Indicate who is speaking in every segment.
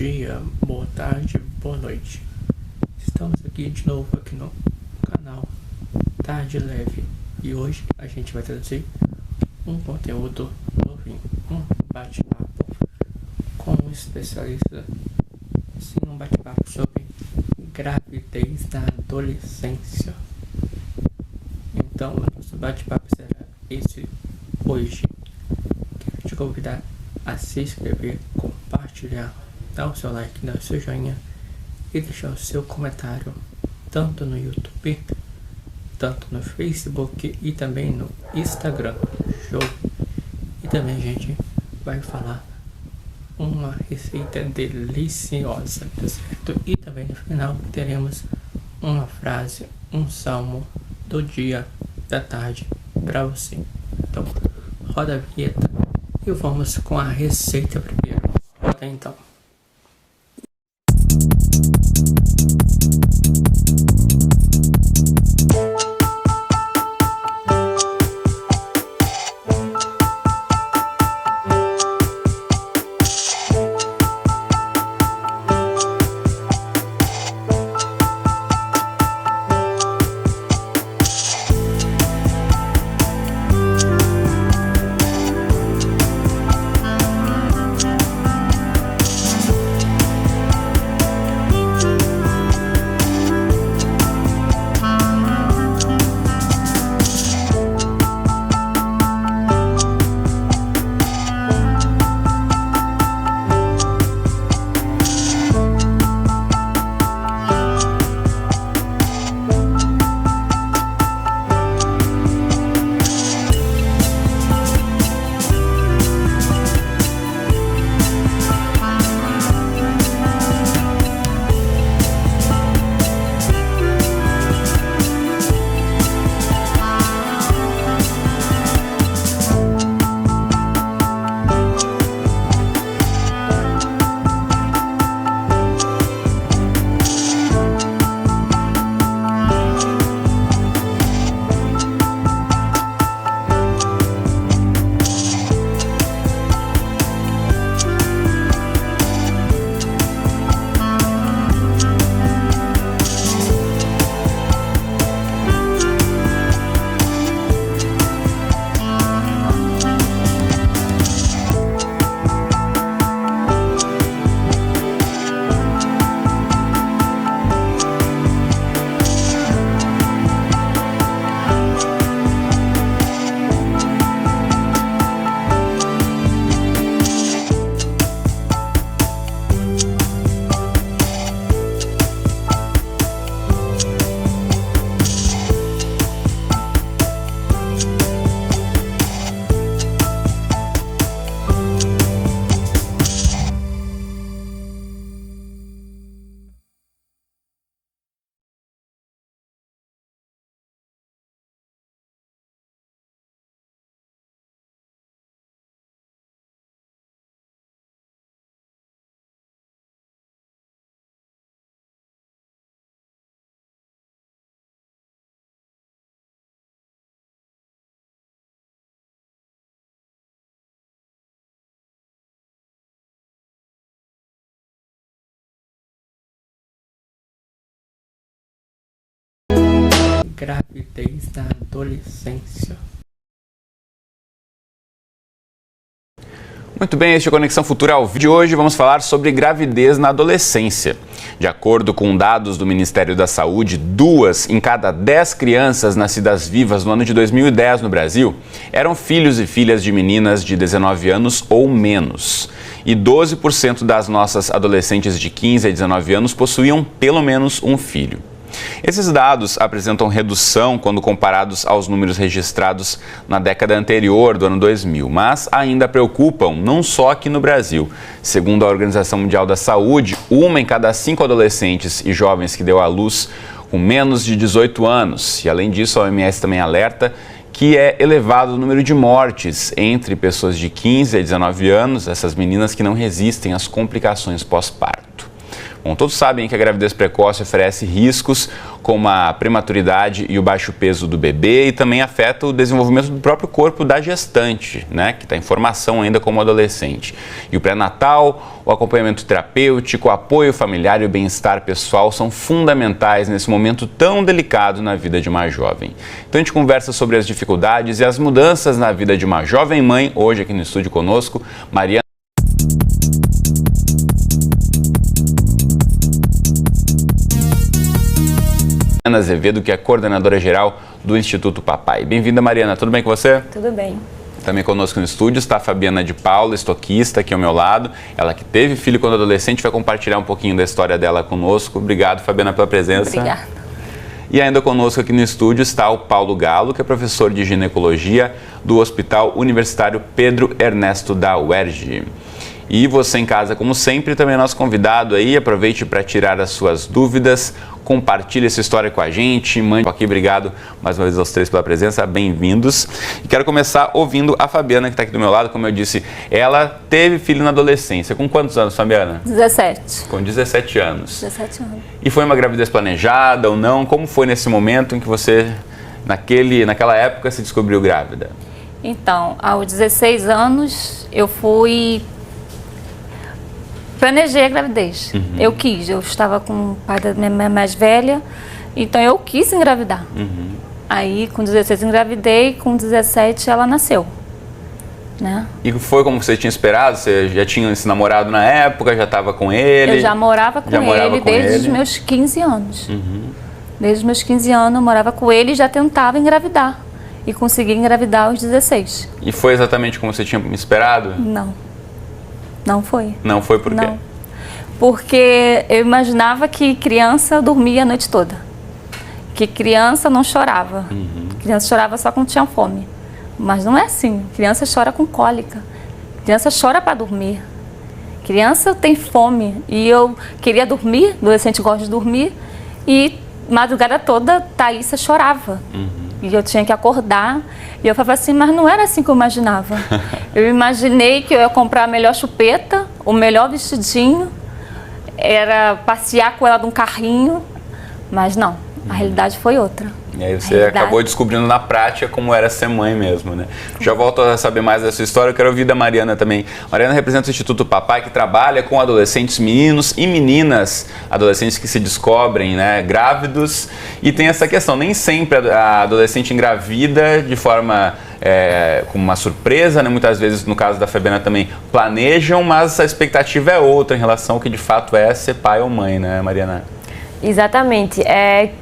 Speaker 1: dia, boa tarde, boa noite. Estamos aqui de novo aqui no canal Tarde Leve e hoje a gente vai trazer um conteúdo novinho, um bate-papo com um especialista, sim, um bate-papo sobre gravidez na adolescência. Então, o nosso bate-papo será esse hoje. Quero te convidar a se inscrever, compartilhar, dar o seu like, dar o seu joinha e deixar o seu comentário tanto no YouTube, tanto no Facebook e também no Instagram. Show! E também a gente vai falar uma receita deliciosa, tá certo? E também no final teremos uma frase, um salmo do dia, da tarde para você. Então, roda a vinheta e vamos com a receita primeiro. Roda então. Gravidez na adolescência.
Speaker 2: Muito bem, este é o Conexão Futura ao vídeo. Hoje vamos falar sobre gravidez na adolescência. De acordo com dados do Ministério da Saúde, 2 em cada 10 crianças nascidas vivas no ano de 2010 no Brasil eram filhos e filhas de meninas de 19 anos ou menos. E 12% das nossas adolescentes de 15 a 19 anos possuíam pelo menos um filho. Esses dados apresentam redução quando comparados aos números registrados na década anterior do ano 2000, mas ainda preocupam não só aqui no Brasil. Segundo a Organização Mundial da Saúde, 1 em cada 5 adolescentes e jovens que deu à luz com menos de 18 anos. E além disso, a OMS também alerta que é elevado o número de mortes entre pessoas de 15 a 19 anos, essas meninas que não resistem às complicações pós-parto. Bom, todos sabem que a gravidez precoce oferece riscos como a prematuridade e o baixo peso do bebê e também afeta o desenvolvimento do próprio corpo da gestante, né, que está em formação ainda como adolescente. E o pré-natal, o acompanhamento terapêutico, o apoio familiar e o bem-estar pessoal são fundamentais nesse momento tão delicado na vida de uma jovem. Então a gente conversa sobre as dificuldades e as mudanças na vida de uma jovem mãe, hoje aqui no estúdio conosco, Mariana Azevedo, que é coordenadora geral do Instituto Papai. Bem-vinda, Mariana. Tudo bem com você?
Speaker 3: Tudo bem.
Speaker 2: Também conosco no estúdio está a Fabiana de Paula, estoquista, aqui ao meu lado. Ela que teve filho quando adolescente, vai compartilhar um pouquinho da história dela conosco. Obrigado, Fabiana, pela presença.
Speaker 3: Obrigada.
Speaker 2: E ainda conosco aqui no estúdio está o Paulo Galo, que é professor de ginecologia do Hospital Universitário Pedro Ernesto da UERJ. E você em casa, como sempre, também é nosso convidado aí. Aproveite para tirar as suas dúvidas, compartilhe essa história com a gente. Mãe, aqui, obrigado mais uma vez aos três pela presença, bem-vindos. E quero começar ouvindo a Fabiana, que está aqui do meu lado. Como eu disse, ela teve filho na adolescência. Com quantos anos, Fabiana?
Speaker 3: 17.
Speaker 2: Com 17 anos.
Speaker 3: 17 anos.
Speaker 2: E foi uma gravidez planejada ou não? Como foi nesse momento em que você, naquela época, se descobriu grávida?
Speaker 3: Então, aos 16 anos, eu planejei a gravidez. Eu quis, eu estava com o pai da minha mais velha, então eu quis engravidar. Aí, com 16 engravidei, com 17 ela nasceu, né?
Speaker 2: E foi como você tinha esperado? Você já tinha esse namorado na época, já estava com ele?
Speaker 3: Eu já morava com ele desde os meus 15 anos. Desde os meus 15 anos eu morava com ele e já tentava engravidar. E consegui engravidar aos 16.
Speaker 2: E foi exatamente como você tinha esperado?
Speaker 3: Não. Não foi.
Speaker 2: Não foi por quê?
Speaker 3: Não. Porque eu imaginava que criança dormia a noite toda. Que criança não chorava. Criança chorava só quando tinha fome. Mas não é assim. Criança chora com cólica. Criança chora para dormir. Criança tem fome. E eu queria dormir, adolescente gosta de dormir. E madrugada toda, Thaísa chorava. E eu tinha que acordar. E eu falava assim, mas não era assim que eu imaginava. Eu imaginei que eu ia comprar a melhor chupeta, o melhor vestidinho, era passear com ela num carrinho, mas não, a realidade foi outra.
Speaker 2: E aí você acabou descobrindo na prática como era ser mãe mesmo, né? Já volto a saber mais dessa história, eu quero ouvir da Mariana também. Mariana representa o Instituto Papai, que trabalha com adolescentes, meninos e meninas, adolescentes que se descobrem, né, grávidos, e tem essa questão, nem sempre a adolescente engravida de forma como uma surpresa, né? Muitas vezes, no caso da Fabiana também, planejam, mas a expectativa é outra em relação ao que de fato é ser pai ou mãe, né, Mariana?
Speaker 4: Exatamente.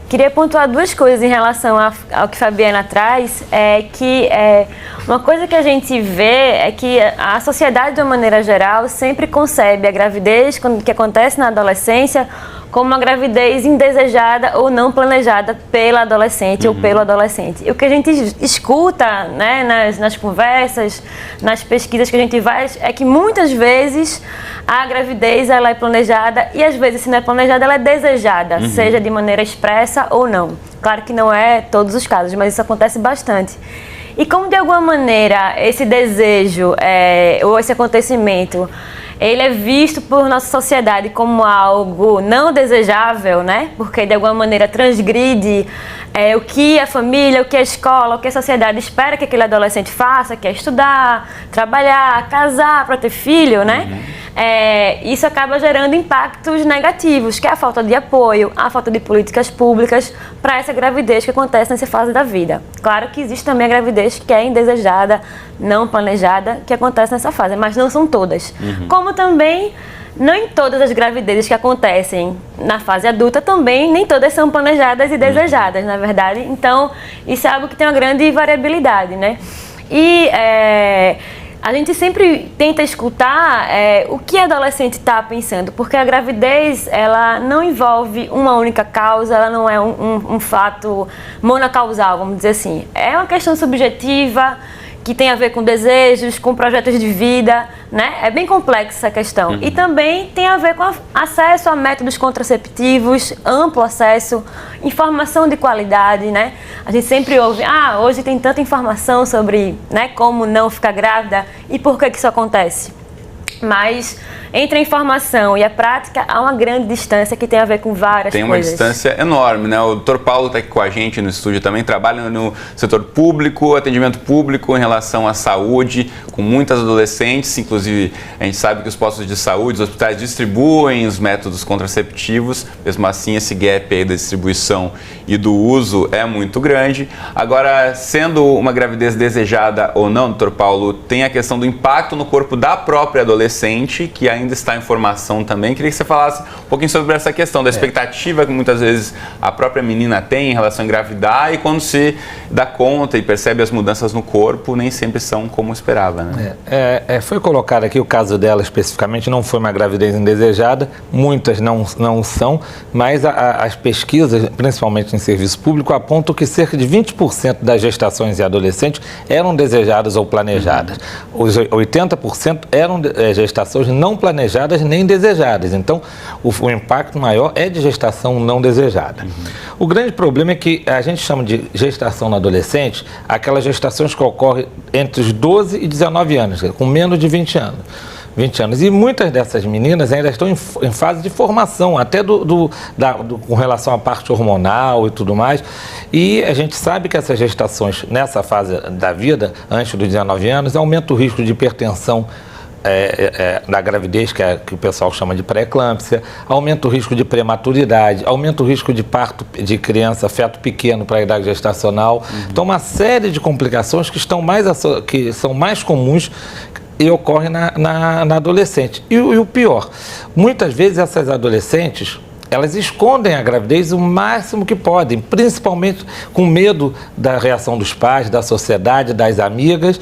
Speaker 4: Queria pontuar duas coisas em relação ao que Fabiana traz, uma coisa que a gente vê é que a sociedade, de uma maneira geral, sempre concebe a gravidez, que acontece na adolescência, como uma gravidez indesejada ou não planejada pela adolescente ou pelo adolescente. E o que a gente escuta, né, nas conversas, nas pesquisas que a gente faz, é que muitas vezes a gravidez ela é planejada e às vezes, se não é planejada, ela é desejada, seja de maneira expressa ou não. Claro que não é todos os casos, mas isso acontece bastante. E como de alguma maneira esse desejo ou esse acontecimento ele é visto por nossa sociedade como algo não desejável, né? Porque de alguma maneira transgride o que a família, o que a escola, o que a sociedade espera que aquele adolescente faça, que é estudar, trabalhar, casar para ter filho, né? Isso acaba gerando impactos negativos, que é a falta de apoio, a falta de políticas públicas para essa gravidez que acontece nessa fase da vida. Claro que existe também a gravidez que é indesejada, não planejada, que acontece nessa fase, mas não são todas. Como também, não em todas as gravidezes que acontecem na fase adulta, também nem todas são planejadas e desejadas, na verdade. Então, isso é algo que tem uma grande variabilidade, né? E a gente sempre tenta escutar o que a adolescente está pensando, porque a gravidez ela não envolve uma única causa, ela não é um fato monocausal, vamos dizer assim. É uma questão subjetiva, que tem a ver com desejos, com projetos de vida, né? É bem complexa essa questão. E também tem a ver com acesso a métodos contraceptivos, amplo acesso, informação de qualidade, né? A gente sempre ouve, hoje tem tanta informação sobre, né, como não ficar grávida e por que isso acontece. Mas entre a informação e a prática há uma grande distância que tem a ver com várias coisas.
Speaker 2: Tem uma distância enorme, né? O Dr. Paulo está aqui com a gente no estúdio também, trabalha no setor público, atendimento público em relação à saúde, com muitas adolescentes, inclusive a gente sabe que os postos de saúde, os hospitais distribuem os métodos contraceptivos, mesmo assim esse gap aí da distribuição e do uso é muito grande. Agora, sendo uma gravidez desejada ou não, Dr. Paulo, tem a questão do impacto no corpo da própria adolescente, que ainda está em formação também. Queria que você falasse um pouquinho sobre essa questão da expectativa que muitas vezes a própria menina tem em relação a engravidar e quando se dá conta e percebe as mudanças no corpo, nem sempre são como esperava, né?
Speaker 5: Foi colocado aqui o caso dela especificamente, não foi uma gravidez indesejada, muitas não são, mas as pesquisas, principalmente em serviço público, apontam que cerca de 20% das gestações em adolescentes eram desejadas ou planejadas. Os 80% eram gestações não planejadas nem desejadas. Então, o impacto maior é de gestação não desejada. O grande problema é que a gente chama de gestação na adolescente aquelas gestações que ocorrem entre os 12 e 19 anos, com menos de 20 anos. E muitas dessas meninas ainda estão em fase de formação, até com relação à parte hormonal e tudo mais. E a gente sabe que essas gestações, nessa fase da vida, antes dos 19 anos, aumentam o risco de hipertensão da gravidez, que o pessoal chama de pré-eclâmpsia, aumenta o risco de prematuridade, aumenta o risco de parto de criança, feto pequeno para a idade gestacional. Então, uma série de complicações que são mais comuns e ocorrem na adolescente. E o pior, muitas vezes essas adolescentes, elas escondem a gravidez o máximo que podem, principalmente com medo da reação dos pais, da sociedade, das amigas,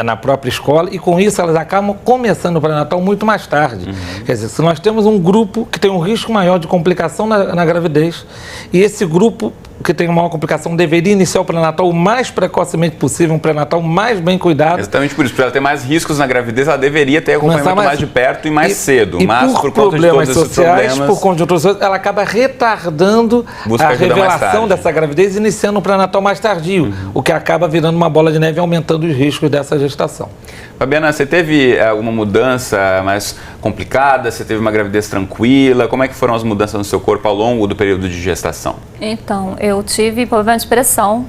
Speaker 5: na própria escola, e com isso elas acabam começando o pré-natal muito mais tarde. Quer dizer, se nós temos um grupo que tem um risco maior de complicação na gravidez, e esse grupo que tem uma maior complicação deveria iniciar o pré-natal o mais precocemente possível, um pré-natal mais bem cuidado.
Speaker 2: Exatamente por isso, para ela ter mais riscos na gravidez, ela deveria ter acompanhamento mais de perto e mais cedo. Mas por conta de todos esses problemas,
Speaker 5: por conjunturas sociais, ela acaba retardando a revelação dessa gravidez, iniciando um pré-natal mais tardio, o que acaba virando uma bola de neve e aumentando os riscos dessa gestação.
Speaker 2: Fabiana, você teve alguma mudança mais complicada? Você teve uma gravidez tranquila? Como é que foram as mudanças no seu corpo ao longo do período de gestação?
Speaker 3: Então, eu tive problema de pressão.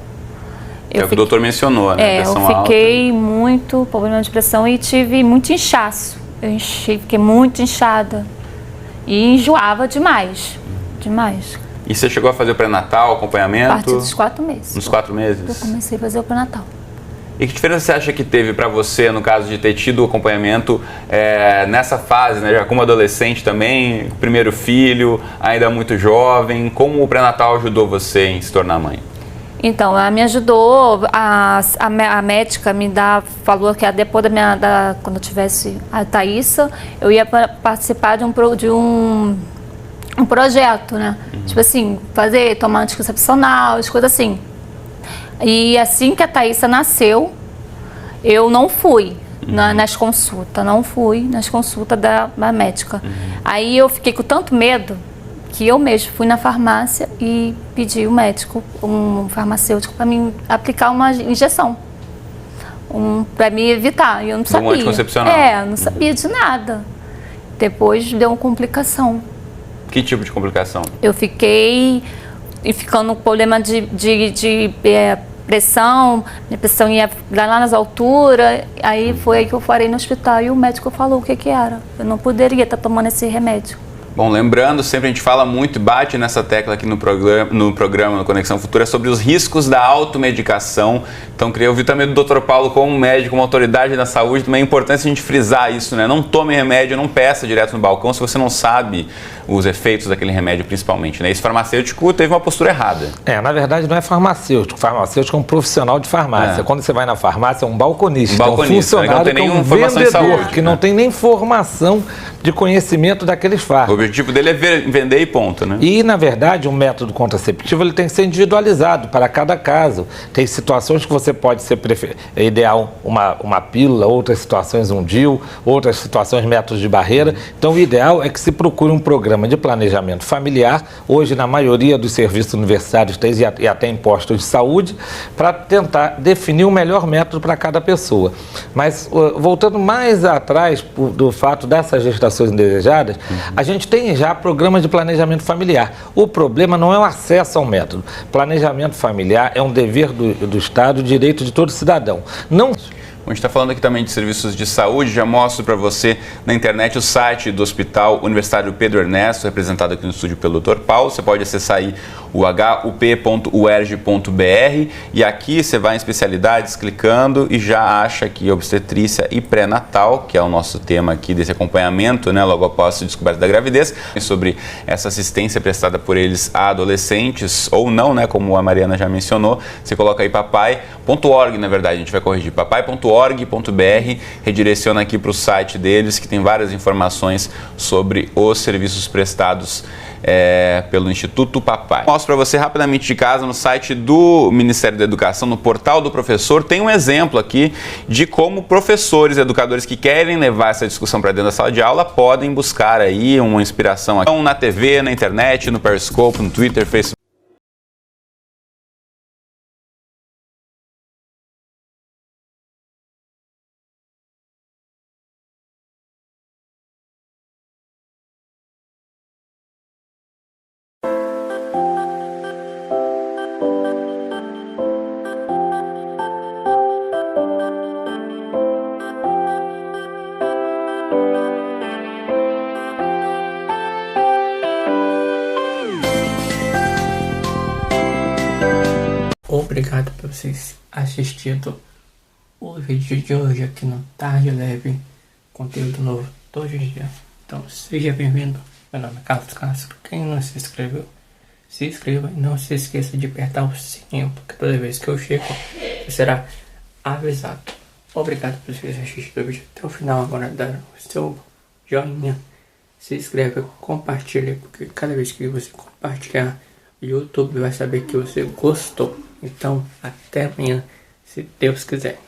Speaker 2: É o que o doutor mencionou, né? Pressão
Speaker 3: eu fiquei muito problema de pressão e tive muito inchaço. Fiquei muito inchada e enjoava demais.
Speaker 2: E você chegou a fazer o pré-natal, acompanhamento?
Speaker 3: A partir dos 4 meses.
Speaker 2: Nos 4 meses?
Speaker 3: Eu comecei a fazer o pré-natal.
Speaker 2: E que diferença você acha que teve para você, no caso de ter tido o acompanhamento nessa fase, né, já como adolescente também, primeiro filho, ainda muito jovem? Como o pré-natal ajudou você em se tornar mãe?
Speaker 3: Então, ela me ajudou, a médica falou que depois quando eu tivesse a Thaísa, eu ia participar de um projeto, né? Tipo assim, tomar anticoncepcional, as coisas assim. E assim que a Thaísa nasceu, eu não fui nas consultas, da médica. Aí eu fiquei com tanto medo que eu mesmo fui na farmácia e pedi o médico, um farmacêutico, para me aplicar uma injeção, para me evitar. Eu não sabia.
Speaker 2: Um anticoncepcional.
Speaker 3: Eu não sabia de nada. Depois deu uma complicação.
Speaker 2: Que tipo de complicação?
Speaker 3: Eu fiquei ficando com problema de pressão, minha pressão ia lá nas alturas, aí foi aí que eu parei no hospital e o médico falou o que era. Eu não poderia estar tomando esse remédio.
Speaker 2: Bom, lembrando, sempre a gente fala muito e bate nessa tecla aqui no programa no Conexão Futura sobre os riscos da automedicação. Então, queria ouvir também do Dr. Paulo como médico, como autoridade da saúde, também é importante a gente frisar isso, né? Não tome remédio, não peça direto no balcão se você não sabe os efeitos daquele remédio, principalmente, né? Esse farmacêutico teve uma postura errada.
Speaker 5: Na verdade, não é farmacêutico. Farmacêutico é um profissional de farmácia. Quando você vai na farmácia, é um balconista, um funcionário,
Speaker 2: que é um
Speaker 5: vendedor, que não tem nem formação de conhecimento daqueles fármacos.
Speaker 2: O objetivo dele é vender e ponto, né?
Speaker 5: E, na verdade, um método contraceptivo ele tem que ser individualizado para cada caso. Tem situações que você pode ser ideal uma pílula, outras situações um DIU, outras situações métodos de barreira. Então, o ideal é que se procure um programa programa de planejamento familiar, hoje na maioria dos serviços universitários e até em postos de saúde, para tentar definir o melhor método para cada pessoa. Mas, voltando mais atrás do fato dessas gestações indesejadas, a gente tem já programa de planejamento familiar. O problema não é o acesso ao método. Planejamento familiar é um dever do Estado, direito de todo cidadão. Não...
Speaker 2: A gente está falando aqui também de serviços de saúde, já mostro para você na internet o site do Hospital Universitário Pedro Ernesto, representado aqui no estúdio pelo Dr. Paulo. Você pode acessar aí o hup.uerj.br e aqui você vai em especialidades clicando e já acha aqui obstetrícia e pré-natal, que é o nosso tema aqui desse acompanhamento, né, logo após a descoberta da gravidez, sobre essa assistência prestada por eles a adolescentes ou não, né, como a Mariana já mencionou. Você coloca aí papai.org, na verdade, a gente vai corrigir, papai.org.br, redireciona aqui para o site deles, que tem várias informações sobre os serviços prestados pelo Instituto Papai. Mostro para você rapidamente de casa no site do Ministério da Educação, no portal do professor, tem um exemplo aqui de como professores e educadores que querem levar essa discussão para dentro da sala de aula podem buscar aí uma inspiração aqui na TV, na internet, no Periscope, no Twitter, Facebook.
Speaker 1: Obrigado por vocês assistindo o vídeo de hoje aqui no Tarde Leve, conteúdo novo todos os dias. Então seja bem-vindo, meu nome é Carlos Castro. Quem não se inscreveu, se inscreva e não se esqueça de apertar o sininho, porque toda vez que eu chego, você será avisado. Obrigado por vocês assistirem o vídeo até o final. Agora dar o seu joinha, se inscreva, compartilha, porque cada vez que você compartilhar, o YouTube vai saber que você gostou. Então, até amanhã, se Deus quiser.